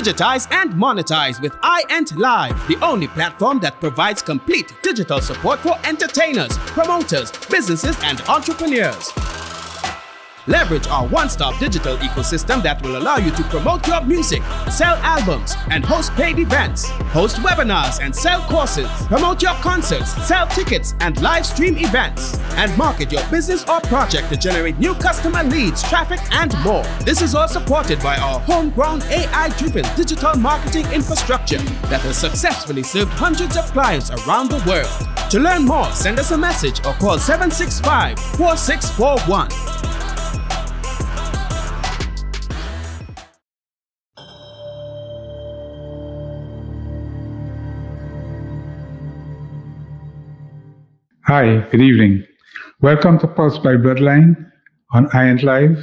Digitize and monetize with iEnt Live, the only platform that provides complete digital support for entertainers, promoters, businesses, and entrepreneurs. Leverage our one-stop digital ecosystem that will allow you to promote your music, sell albums, and host paid events, host webinars and sell courses, promote your concerts, sell tickets and live stream events, and market your business or project to generate new customer leads, traffic, and more. This is all supported by our homegrown AI-driven digital marketing infrastructure that has successfully served hundreds of clients around the world. To learn more, send us a message or call 765-4641. Hi, good evening. Welcome to Pulse by Bloodline on iEnt Live.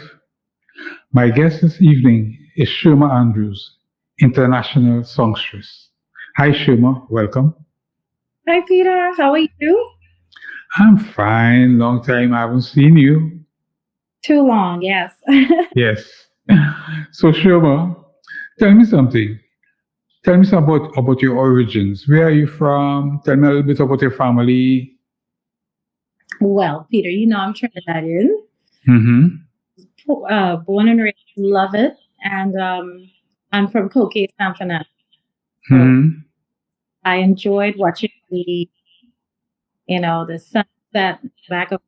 My guest this evening is Sherma Andrews, international songstress. Hi, Sherma. Welcome. Hi, Peter. How are you? I'm fine. Long time I haven't seen you. Too long, yes. Yes. So, Sherma, tell me something. Tell me something about your origins. Where are you from? Tell me a little bit about your family. Well, Peter, you know I'm Trinidadian. Mm-hmm. Born and raised, love it. And I'm from Coquet, San Fernando. So Mm-hmm. I enjoyed watching the sunset back of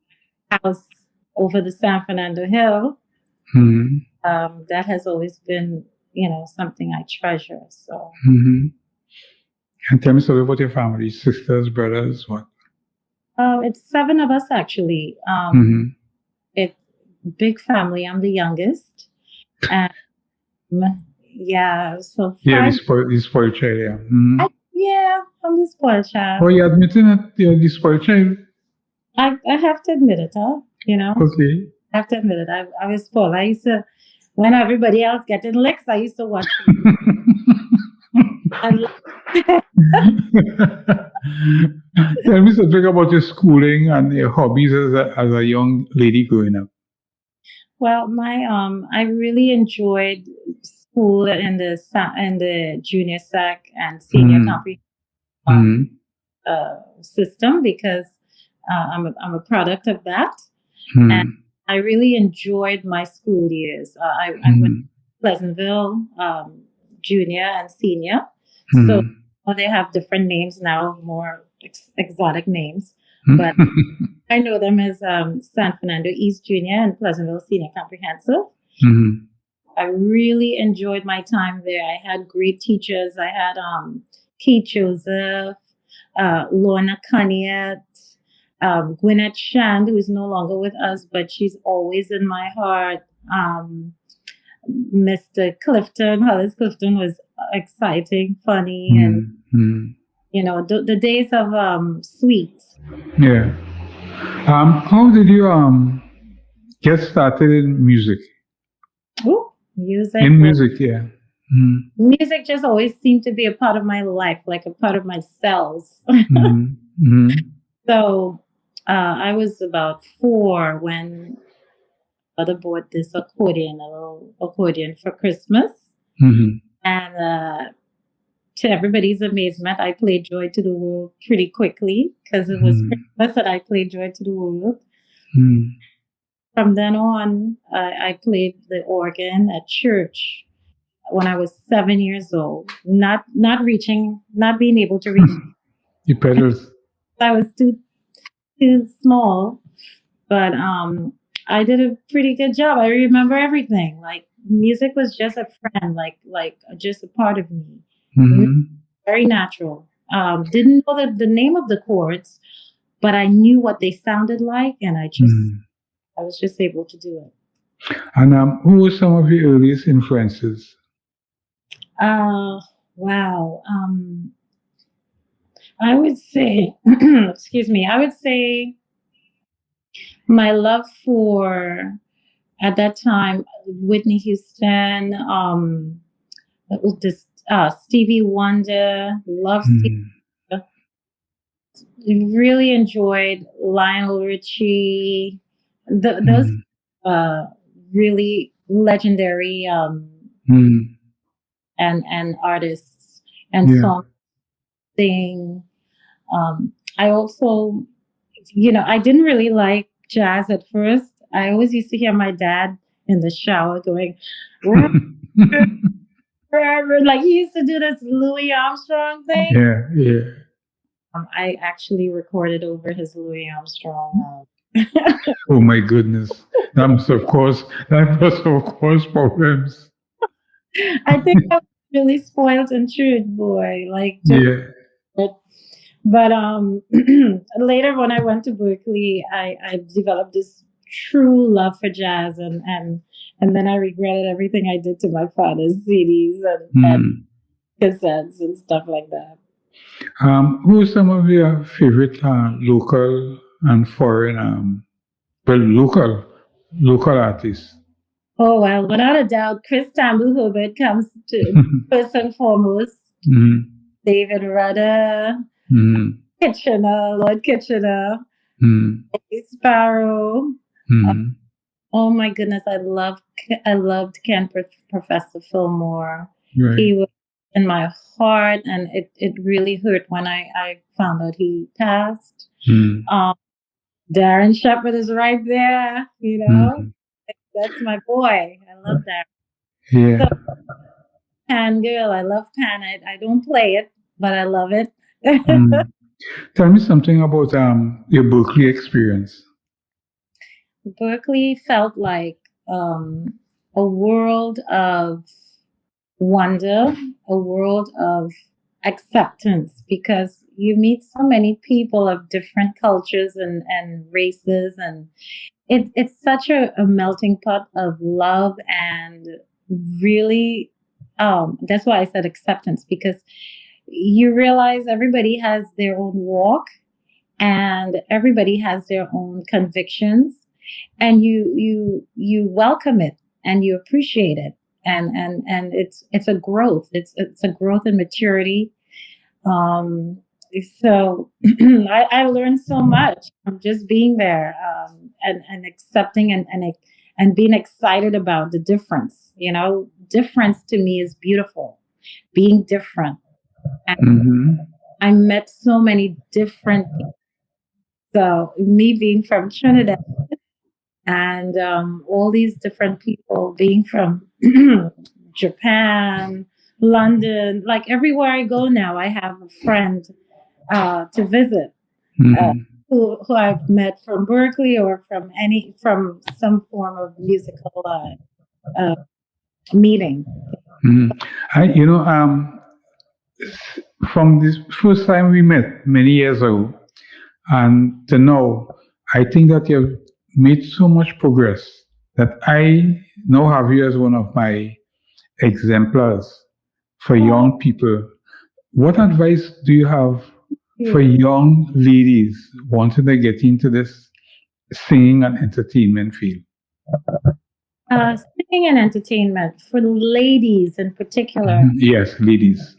the house over the San Fernando Hill. Mm-hmm. That has always been, something I treasure. So Mm-hmm. And tell me something about your family, sisters, brothers, what? it's 7 of us actually. Mm-hmm. It's big family. I'm the youngest. And yeah, so Yeah, five. the spoiled child, yeah. Mm-hmm. I'm the spoiled child. Oh, you're admitting that you're the spoiled child? I have to admit it, huh? Okay. I have to admit it. I was spoiled. I used to, when everybody else getting licks, I used to watch. And Tell me something about your schooling and your hobbies as a young lady growing up. well, I really enjoyed school in the junior sec and senior comprehensive system because I'm a product of that, and I really enjoyed my school years. I went to Pleasantville junior and senior, so they have different names now, more exotic names, but I know them as San Fernando East Junior and Pleasantville Senior Comprehensive. I really enjoyed my time there. I had great teachers. I had Keith Joseph, Lorna Cunniett, Gwyneth Shand, who is no longer with us, but she's always in my heart. Mr. Clifton, Hollis Clifton was exciting, funny, and the days of sweet. Yeah. How did you get started in music? Ooh, music. In music, yeah. Music just always seemed to be a part of my life, like a part of my cells. So I was about 4 when mother bought this accordion, a little accordion for Christmas. And to everybody's amazement, I played Joy to the World pretty quickly because it was Christmas and I played Joy to the World. From then on, I played the organ at church when I was 7 years old, not being able to reach. You pedals. I was too small, but I did a pretty good job. I remember everything. Like music was just a friend, like just a part of me. Very natural. Didn't know the name of the chords, but I knew what they sounded like, and I was just able to do it. And who were some of your earliest influences? Wow. I would say, excuse me, I would say my love for, at that time, Whitney Houston, Stevie Wonder, love Stevie Wonder. Really enjoyed Lionel Richie, those really legendary and artists and Yeah. song sing. I also, I didn't really like jazz at first. I always used to hear my dad in the shower going, like he used to do this Louis Armstrong thing. Yeah, yeah. I actually recorded over his Louis Armstrong. Oh my goodness. That was of course problems. I think I was really spoiled and true, boy. Like just, Yeah. but later when I went to Berkeley, I developed this true love for jazz, and then I regretted everything I did to my father's CDs and Mm. cassettes and stuff like that. Who are some of your favorite local and foreign, local artists? Oh well, without a doubt, Chris Tambu Hubert comes to first and foremost. Mm. David Rudder, Mm. Kitchener, Lord Kitchener, Mm. Sparrow. Mm. Oh my goodness, I loved Professor Fillmore. Right. He was in my heart, and it really hurt when I found out he passed. Mm. Darren Shepherd is right there, Mm. That's my boy. I love that. Yeah. So Pan Girl, I love Pan. I don't play it, but I love it. Mm. Tell me something about your Berkeley experience. Berkeley felt like a world of wonder, a world of acceptance, because you meet so many people of different cultures and races, and it's such a melting pot of love, and really, that's why I said acceptance, because you realize everybody has their own walk, and everybody has their own convictions, and you welcome it, and you appreciate it, and it's a growth, it's a growth and maturity. um so I learned so much from just being there, and accepting, and being excited about the difference. Difference to me is beautiful, being different. And Mm-hmm. I met so many different people. So me being from Trinidad, and all these different people being from Japan, London, like everywhere I go now, I have a friend to visit, uh, Mm-hmm. who I've met from Berkeley, or from some form of musical uh, meeting. Mm-hmm. From this first time we met many years ago and to now, I think that you've made so much progress that I now have you as one of my exemplars for Oh, young people. What advice do you have for yeah. young ladies wanting to get into this singing and entertainment field? Singing and entertainment for ladies in particular. Mhm. Yes, ladies.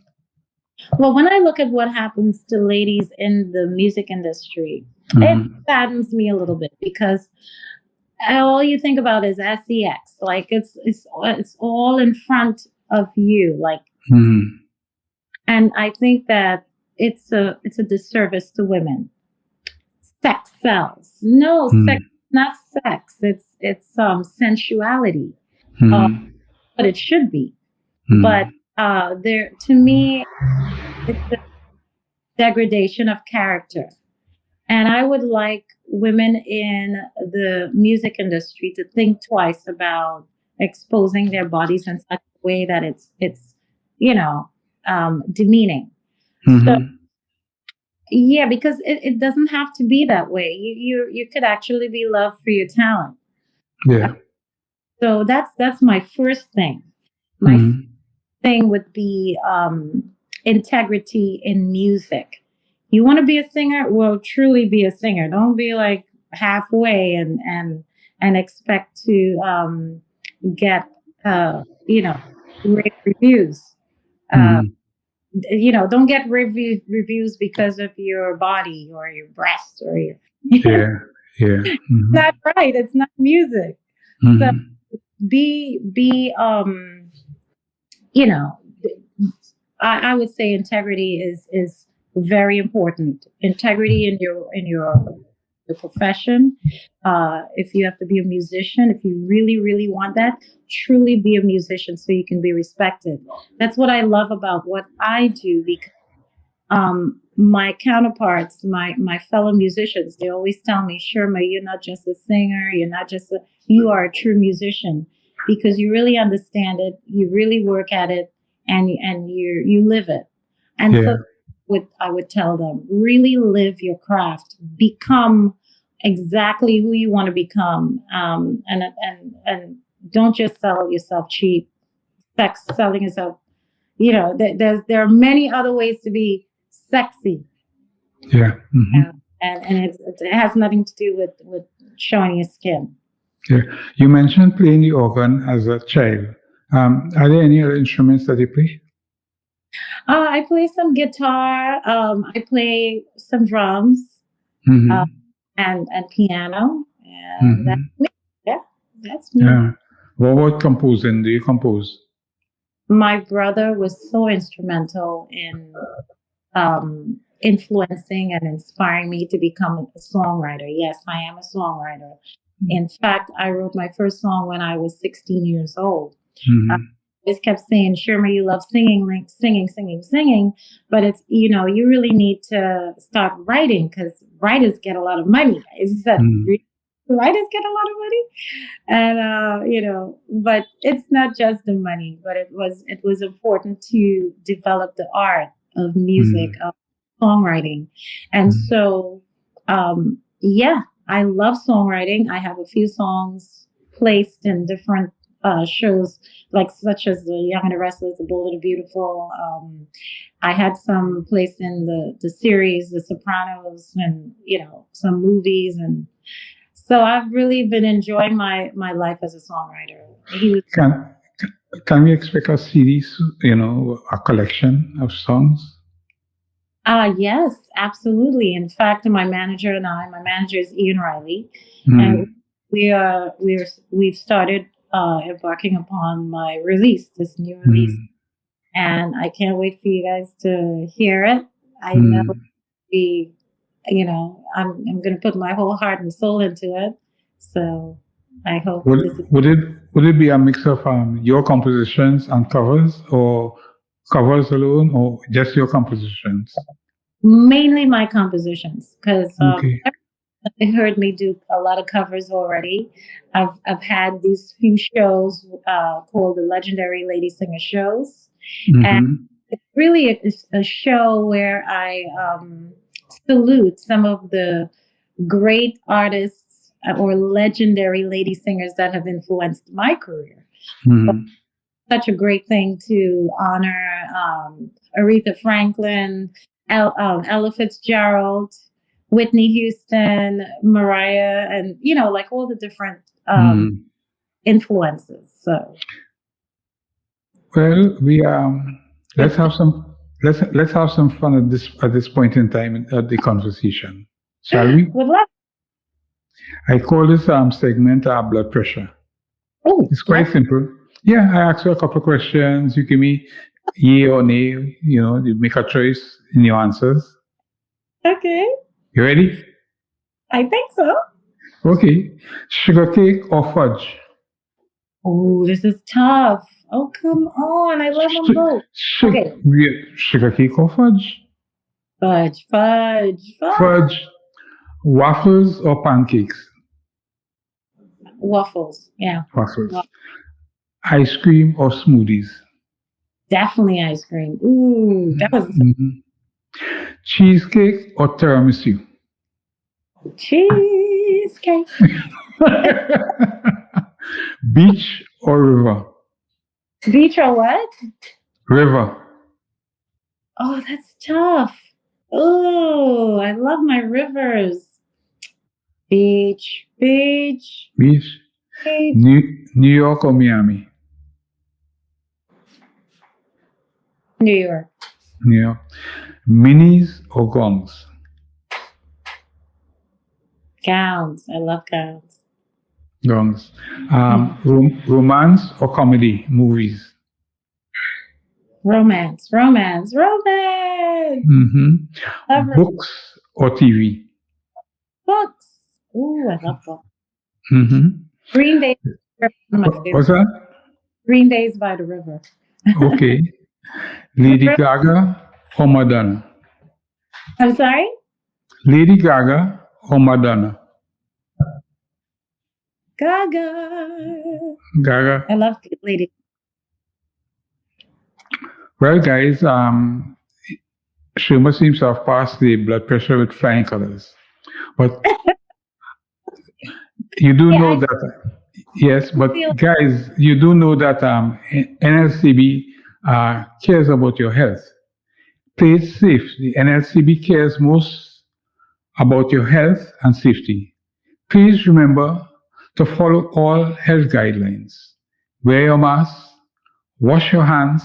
Well, when I look at what happens to ladies in the music industry, it Mhm. saddens me a little bit, because all you think about is sex. Like it's all in front of you. Like, Mhm. and I think that it's a disservice to women. Sex sells. No, sex, Mhm. not sex. It's sensuality. Uh, Mhm. but it should be. But Mhm. there, to me, it's a degradation of character. And I would like women in the music industry to think twice about exposing their bodies in such a way that it's you know demeaning. So Mhm. yeah, because it doesn't have to be that way. You could actually be loved for your talent. Uh, Yeah. So that's my first thing. My Mhm. thing would be integrity in music. You want to be a singer? Well, truly be a singer. Don't be like halfway and expect to get rave reviews. Uh, Mhm. don't get reviews because of your body or your breasts or your. Yeah. Yeah. Not Mhm. right. It's not music. So Mhm. be you know I would say integrity is very important. Integrity in your profession. If you have to be a musician, if you really want that, truly be a musician so you can be respected. That's what I love about what I do, because my counterparts, my fellow musicians, they always tell me, Sherma, you're not just a singer, you are a true musician, because you really understand it, you really work at it, and you live it. And Yeah. so I would tell them, really live your craft, become exactly who you want to become, and don't just sell yourself cheap. Selling yourself, there are many other ways to be sexy. Yeah. Mm-hmm. And it has nothing to do with showing your skin. Yeah. You mentioned playing the organ as a child. Are there any other instruments that you play? I play some guitar. I play some drums, Mm-hmm. and piano, and that's Mm-hmm. me. Yeah, that's me. Yeah. What about composing? Do you compose? My brother was so instrumental in influencing and inspiring me to become a songwriter. Yes, I am a songwriter. In fact, I wrote my first song when I was 16 years old. I Mm-hmm. just kept saying, Sherma, you love singing, like singing. But it's, you really need to start writing, because writers get a lot of money. Is that Mm-hmm. writers get a lot of money? And but it's not just the money, but it was important to develop the art of music, of songwriting. And so yeah, I love songwriting. I have a few songs placed in different shows, like such as The Young and the Restless, The Bold and the Beautiful. I had some placed in the series The Sopranos, and some movies. And so I've really been enjoying my life as a songwriter. Can can we expect a series? A collection of songs? Yes, absolutely. In fact, my manager is Ian Riley, and Mm. we've started embarking upon this new release, Mm. and I can't wait for you guys to hear it. I know Mm. the, I'm going to put my whole heart and soul into it. So I hope Would this is would it would it be a mix of your compositions and covers, or covers alone, or just your compositions? mainly my compositions, because Okay. they heard me do a lot of covers already. I've had these few shows called the Legendary Lady Singer Shows, and Mm-hmm. it's really a show where I salute some of the great artists or legendary lady singers that have influenced my career. Mm-hmm. Such a great thing to honor Aretha Franklin, Ella Fitzgerald, Whitney Houston, Mariah, and like all the different Mm. influences. So Well, we let's it's have some let's have some fun at this point in time at the conversation, shall we? would love. I call this segment blood pressure. Oh, It's quite blood. simple. Yeah, I ask you a couple of questions. You give me yay or nay. You make a choice in your answers. Okay, You ready? I think so. Okay. Sugar cake or fudge? Oh, this is tough. Oh, come on. I love them both. Okay. Sugar cake or fudge? Fudge, fudge, fudge. Fudge. Waffles or pancakes? Waffles. Yeah. Waffles. Ice cream or smoothies? Definitely ice cream. Ooh, that was Mhm. Cheesecake or tiramisu? cheesecake. Beach or river? Beach or what? River. Oh, that's tough. Oh, I love my rivers. Beach, beach, Beach. beach. New York or Miami? New York. New York. Minis or gongs? Gowns. I love gowns. Gongs. Romance or comedy movies? Romance, romance, romance. Love Books or TV? books. Ooh, I love books. Mm-hmm. Green Days, one of my What's favorites. that? Green Days by the River. Okay. Lady Gaga or Madonna? I'm sorry? Lady Gaga or Madonna? Gaga. Gaga. I love Lady. Well, guys, Sherma seems to have passed the blood pressure with flying colors. But you do know that, yes, but guys, you do know that NLCB cares about your health. Play it safe. The NLCB cares most about your health and safety. Please remember to follow all health guidelines. Wear your mask, wash your hands,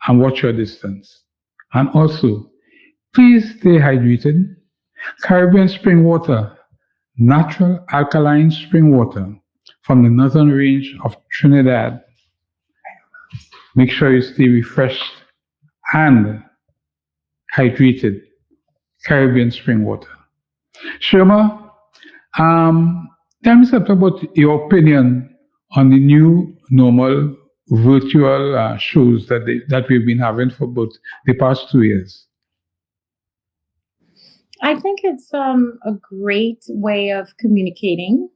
and watch your distance. And also, please stay hydrated. Caribbean spring water, natural alkaline spring water from the northern range of Trinidad. Make sure you stay refreshed and hydrated. Caribbean spring water. Sherma, tell me something about your opinion on the new normal virtual shows that we've been having for about the past 2 years. I think it's a great way of communicating.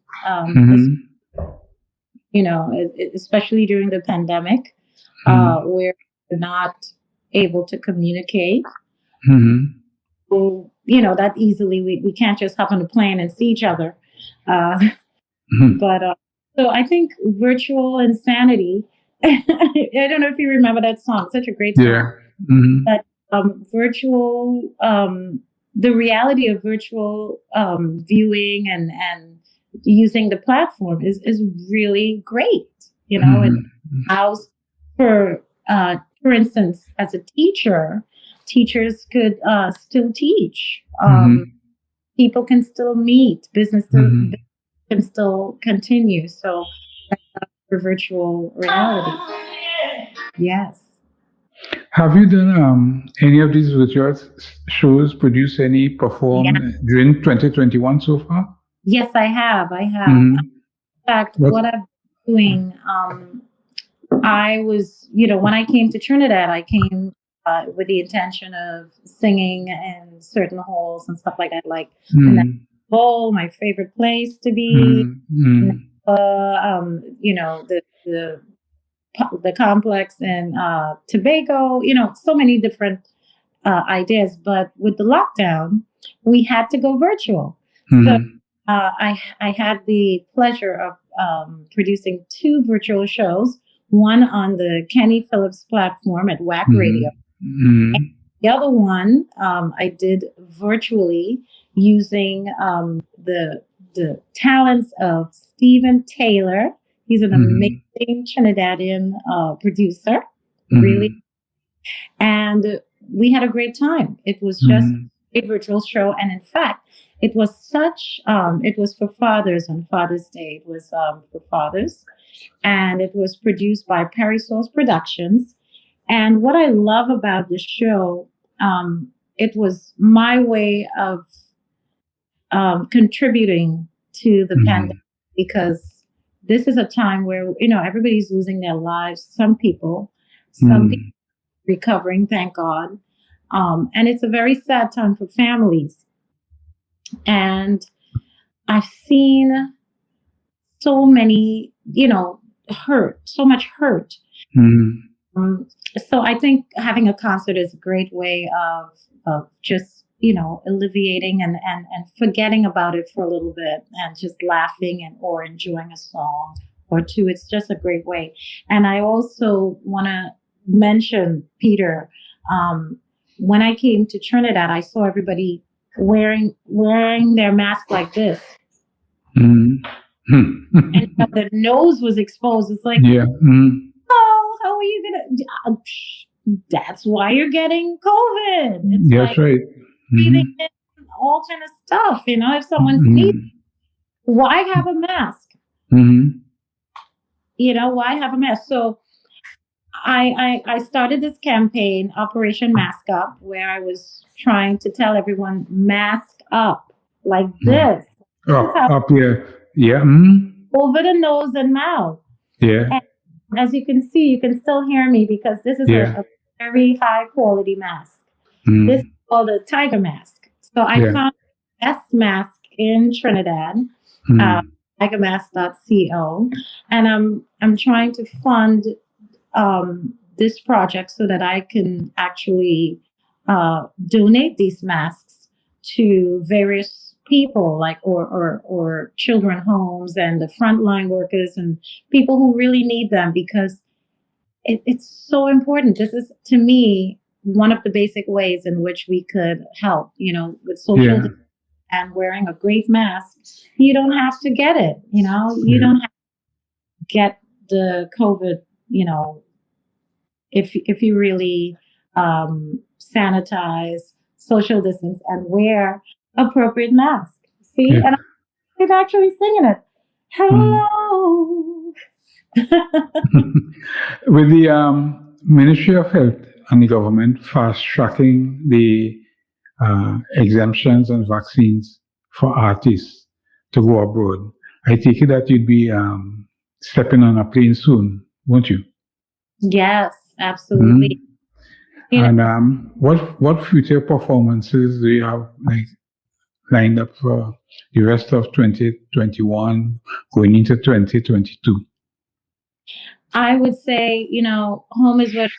Especially during the pandemic, where we're not able to communicate. That easily. We can't just hop on a plane and see each other. But so I think virtual insanity. I don't know if you remember that song. Such a great song. Yeah. But virtual, the reality of virtual viewing and using the platform is really great. And allows for instance, as a teacher, teachers could still teach. People can still meet. Business can still continue. So for virtual reality. Yes. Have you done any of these virtual shows, produced any, performed during 2021 so far? Yes, I have. In fact, what I'm doing, I was, when I came to Trinidad, I came with the intention of singing in certain halls and stuff like that, like Bowl, my favorite place to be, the complex in Tobago, so many different ideas. But with the lockdown, we had to go virtual. So I had the pleasure of producing 2 virtual shows, one on the Kenny Phillips platform at WAC Radio. And the other one I did virtually using the talents of Stephen Taylor. He's an amazing Trinidadian producer, really. And we had a great time. It was just a virtual show. And in fact, it was it was for fathers on Father's Day. It was for fathers. And it was produced by Perry Source Productions. And what I love about the show, it was my way of contributing to the pandemic, because this is a time where, everybody's losing their lives. Some people recovering, thank God. And it's a very sad time for families. And I've seen so many, so much hurt. So I think having a concert is a great way of just, alleviating and forgetting about it for a little bit and just laughing or enjoying a song or two. It's just a great way. And I also want to mention, Peter, when I came to Trinidad, I saw everybody wearing their mask like this. And the nose was exposed. It's like, oh, how are you gonna? That's why you're getting COVID. It's That's right. Breathing in all kind of stuff. If someone sneezes, why have a mask? Why have a mask? So I started this campaign, Operation Mask Up, where I was trying to tell everyone, mask up like this. This is how Up here. Yeah. over the nose and mouth. Yeah. And as you can see, you can still hear me because this is Yeah. a very high quality mask. This is called a tiger mask. So I Yeah. found the best mask in Trinidad, tigermask.co, and I'm trying to fund this project so that I can actually donate these masks to various people, like or children homes and the frontline workers and people who really need them, because it's so important. This is, to me, one of the basic ways in which we could help. With social Yeah. and wearing a great mask, you don't have to get it. You don't have to get the COVID. If you really sanitize, social distance, and wear appropriate mask. See, Yeah. and I'm actually singing it. Hello. With the Ministry of Health and the government fast tracking the exemptions on vaccines for artists to go abroad, I take it that you'd be stepping on a plane soon, won't you? Yes, absolutely. And what future performances do you have lined up for the rest of 2021, going into 2022? I would say, home is where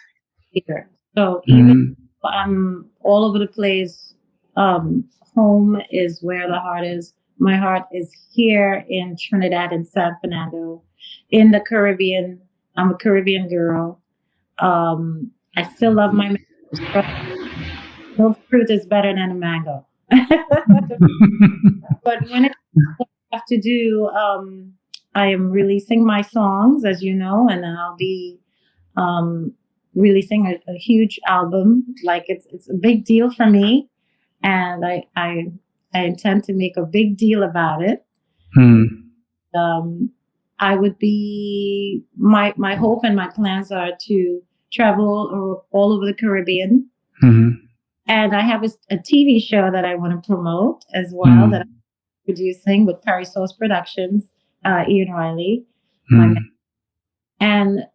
here. So even I'm all over the place, home is where the heart is. My heart is here in Trinidad and San Fernando, in the Caribbean. I'm a Caribbean girl. I still love my mangoes, but no fruit is better than a mango. But when it what I have to do, I am releasing my songs, as you know, and I'll be um, releasing a huge album. Like it's a big deal for me, and I intend to make a big deal about it. Um, I would be my hope and my plans are to travel all over the Caribbean, and I have a TV show that I want to promote as well that I'm producing with Perry Source Productions, Ian Riley, my man. And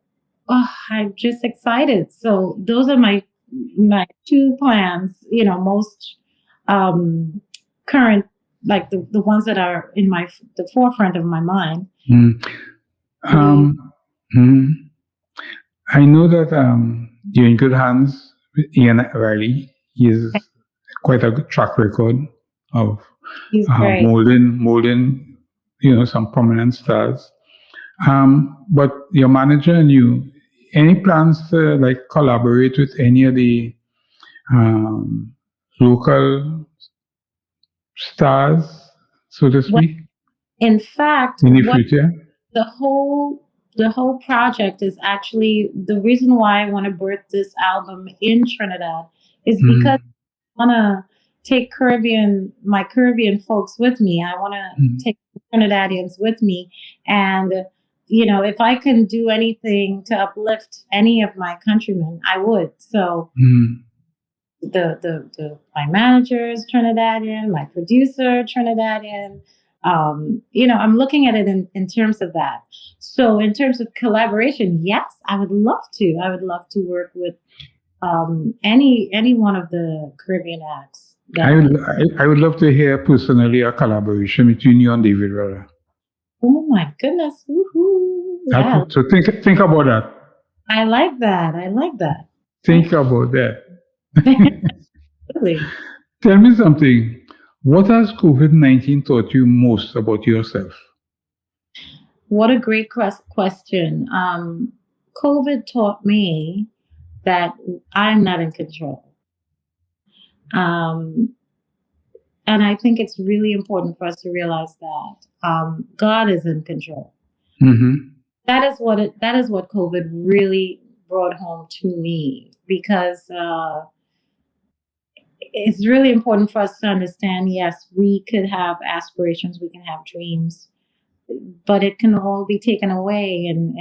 I'm just excited. So those are my two plans. Most current, like the ones that are in the forefront of my mind. I know that you're in good hands with Ian Riley. He has quite a good track record of He's great. molding, some prominent stars. But your manager and you, any plans to collaborate with any of the local stars, so to speak? In fact, in the future, the whole project is actually the reason why I want to birth this album in Trinidad is because I want to take my Caribbean folks with me. I want to take Trinidadians with me, and if I can do anything to uplift any of my countrymen, I would. So my manager is Trinidadian, my producer Trinidadian. I'm looking at it in terms of that. So in terms of collaboration, yes, I would love to. I would love to work with any one of the Caribbean acts. I would love to hear personally a collaboration between you and David Rudder. Oh my goodness! Woohoo! Yeah. So think about that. I like that. Think about that. Really. Tell me something. What has COVID-19 taught you most about yourself? What a great question. COVID taught me that I'm not in control. And I think it's really important for us to realize that God is in control. That is what COVID really brought home to me, because it's really important for us to understand, yes, we could have aspirations, we can have dreams. but it can all be taken away in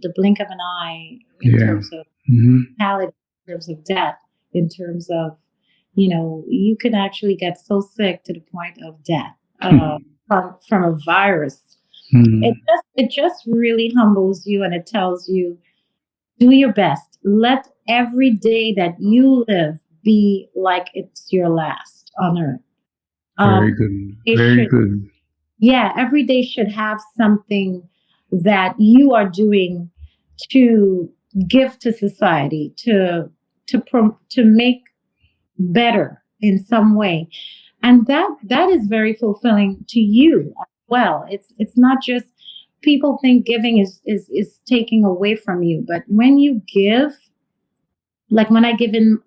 the blink of an eye in terms of mortality, in terms of death, in terms of, you can actually get so sick to the point of death from a virus. It just really humbles you, and it tells you, do your best. Let every day that you live be like it's your last on earth. Very good. Very good. Yeah, every day should have something that you are doing to give to society, to make better in some way, and that is very fulfilling to you as well. It's not just, people think giving is taking away from you, but when you give, like when I give in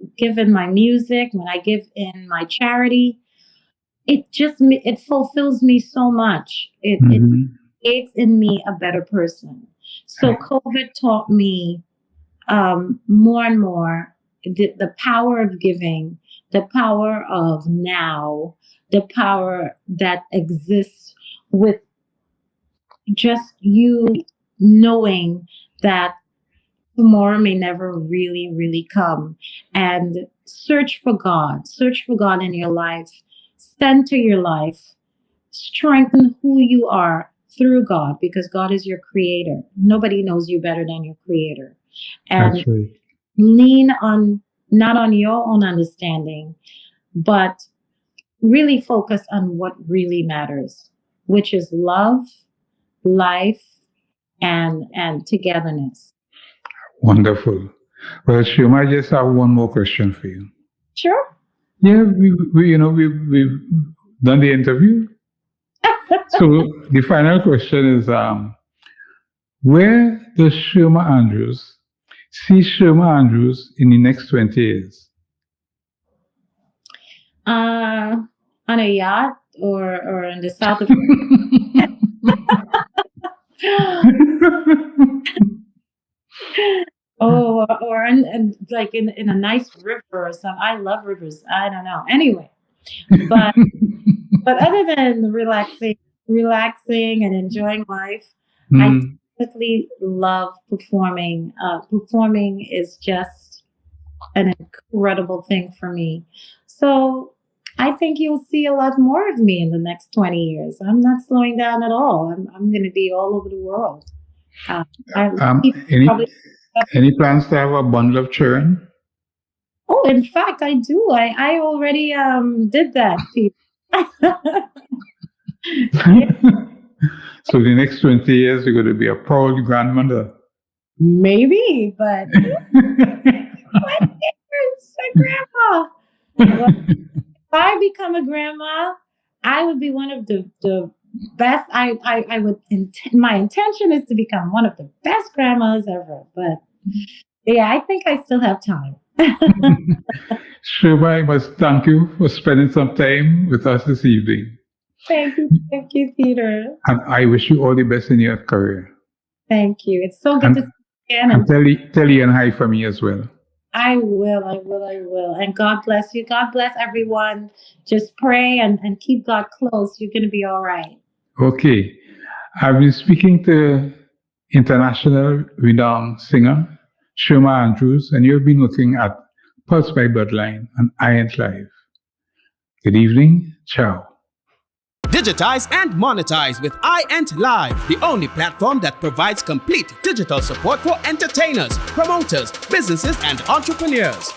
my music, when I give in my charity, it fulfills me so much. It creates in me a better person. So COVID taught me more and more the power of giving, the power of now, the power that exists with just you knowing that tomorrow may never really, really come. And search for God in your life, center your life, strengthen who you are through God, because God is your creator. Nobody knows you better than your creator. And that's right. Lean on, not on your own understanding, but really focus on what really matters, which is love, life, and togetherness. Wonderful. Well, Sherma, I just have one more question for you. Sure. Yeah, we've done the interview. So the final question is, where does Sherma Andrews see Sherma Andrews in the next 20 years? On a yacht or in the south of or in, like in a nice river or something. I love rivers. I don't know. Anyway, but other than relaxing and enjoying life, I definitely love performing. Performing is just an incredible thing for me. So I think you'll see a lot more of me in the next 20 years. I'm not slowing down at all. I'm going to be all over the world. Any plans to have a bundle of children? Oh, in fact, I do. I already did that, Pete. So the next 20 years, you're going to be a proud grandmother. Maybe, but my parents are grandma. Well, if I become a grandma, I would be one of the best. I would. My intention is to become one of the best grandmas ever. But yeah, I think I still have time. Sherma, I must thank you for spending some time with us this evening. Thank you, Peter. And I wish you all the best in your career. Thank you. It's so good to see you again. And tell Ian hi for me as well. I will. And God bless you. God bless everyone. Just pray and keep God close. You're going to be all right. Okay. I've been speaking to international renowned singer Sherma Andrews, and you've been looking at Pulse by Bloodline on iEnt Live. Good evening. Ciao. Digitize and monetize with iEnt Live, the only platform that provides complete digital support for entertainers, promoters, businesses, and entrepreneurs.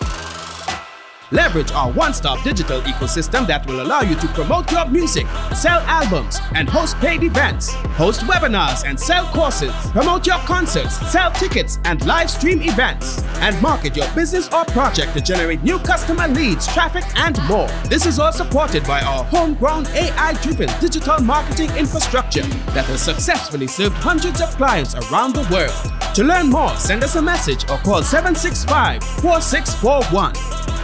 Leverage our one-stop digital ecosystem that will allow you to promote your music, sell albums, and host paid events, host webinars and sell courses, promote your concerts, sell tickets and live stream events, and market your business or project to generate new customer leads, traffic, and more. This is all supported by our homegrown AI-driven digital marketing infrastructure that has successfully served hundreds of clients around the world. To learn more, send us a message or call 765-4641.